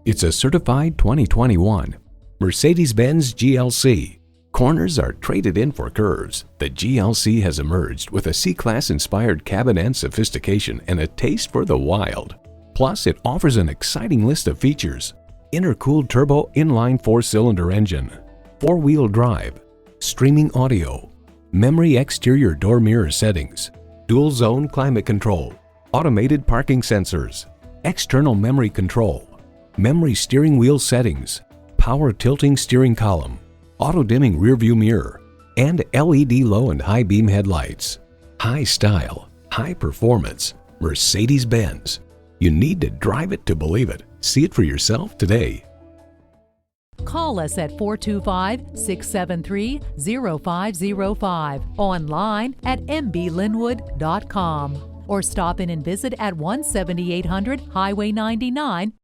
It's a certified 2021 Mercedes-Benz GLC. Corners are traded in for curves. The GLC has emerged with a C-Class inspired cabin and sophistication and a taste for the wild. Plus, it offers an exciting list of features: intercooled turbo inline 4-cylinder engine, 4-wheel drive, streaming audio, memory exterior door mirror settings, dual zone climate control, automated parking sensors, external memory control, memory steering wheel settings, power tilting steering column, auto-dimming rearview mirror, and LED low and high beam headlights. High style, high performance, Mercedes-Benz. You need to drive it to believe it. See it for yourself today. Call us at 425-673-0505, online at mblynnwood.com, or stop in and visit at 17800 Highway 99,